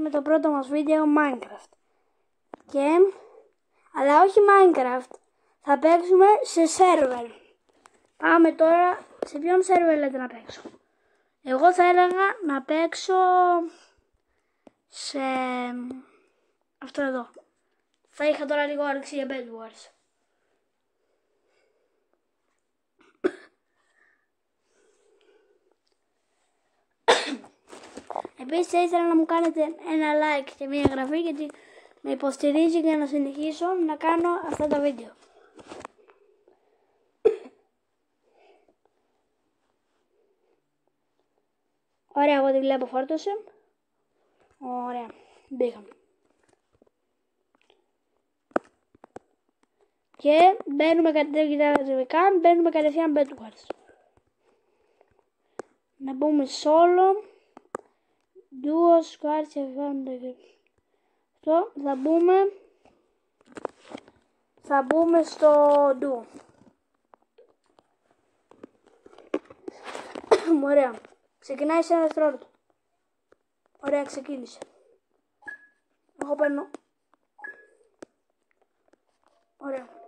με το πρώτο μας βίντεο Minecraft. Αλλά όχι Minecraft. Θα παίξουμε σε σερβερ. Πάμε τώρα. Σε ποιον σερβερ λέτε να παίξω? Εγώ θα έλεγα να παίξω σε αυτό εδώ. Θα είχα τώρα λίγο όρεξη για Bed Wars. Επίσης θα ήθελα να μου κάνετε ένα like και μια εγγραφή, γιατί με υποστηρίζει για να συνεχίσω να κάνω αυτά τα βίντεο. Ωραία, εγώ τη βλέπω, φόρτωσε. Ωραία, μπήκαμε. Και μπαίνουμε κατευθείαν Bed Wars. Να μπούμε solo, duo, squad και αυτό. Θα μπούμε στο duo. Ωραία. Ξεκινάει σε ένα δευτερόλεπτο. Ωραία, ξεκίνησε. Εγώ παίρνω. Ωραία.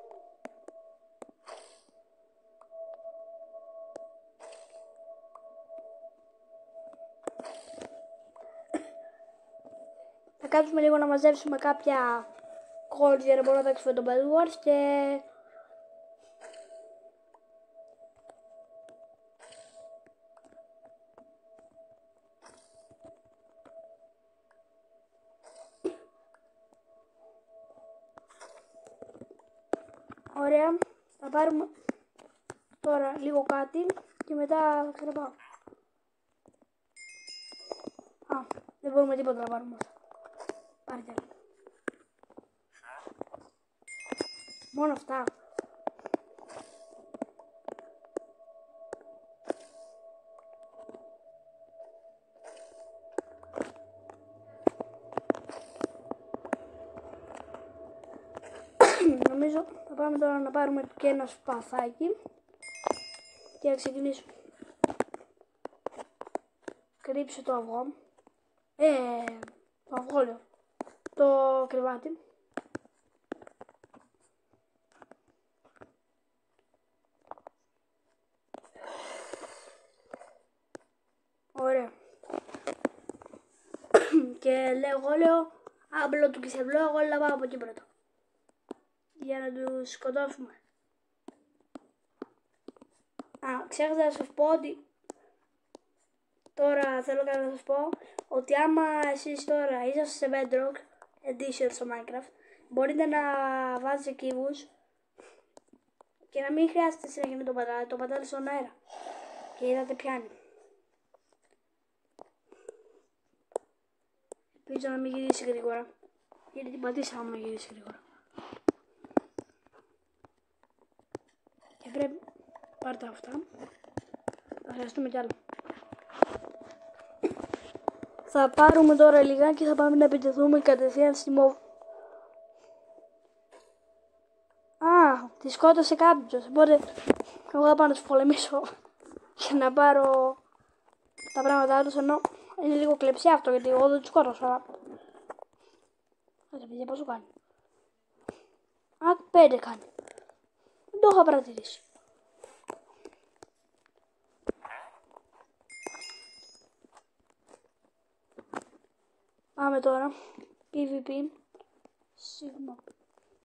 Θα κάτσουμε λίγο να μαζέψουμε κάποια coins για να μπορούμε να παίξουμε το Bed Wars και... Ωραία, θα πάρουμε τώρα λίγο κάτι και μετά θα ξαναπάω. Δεν μπορούμε τίποτα να πάρουμε. Πάρτε άλλο. Μόνο αυτά. Νομίζω θα πάμε τώρα να πάρουμε και ένα σπαθάκι και να ξεκινήσουμε. Κρύψε το αυγό. Το αυγό λέω. Το κρεβάτι. Ωραία. Και εγώ λέω άμπλο του κισευλό, εγώ λέω πάω από εκεί πρώτα. Για να τους σκοτώσουμε. Ξέχασα να σας πω ότι τώρα θέλω να σας πω ότι άμα εσείς τώρα είσαστε σε Bedrock Edition στο Minecraft, μπορείτε να βάζετε κύβους και να μην χρειάζεται συνέχεια να το πατάτε στον αέρα. Και είδατε πιάνει. Ελπίζω να μην γυρίσει γρήγορα, γιατί την πατήσαμε να γυρίσει γρήγορα. Και πρέπει, πάρτε αυτά, θα χρειαστούμε κι άλλο. Θα πάρουμε τώρα λιγάκι και θα πάμε να επιτεθούμε κατευθείαν στη μόβ. Τη σκότωσε κάποιος, οπότε εγώ θα πάω να τους πολεμήσω για να πάρω τα πράγματά τους, ενώ είναι λίγο κλεψιά αυτό γιατί εγώ δεν τους σκότωσα, αλλά... Κάτσε παιδιά, πόσο κάνει? 5 κάνει. Δεν το είχα παρατηρήσει. Πάμε τώρα. PvP. Σίγμα.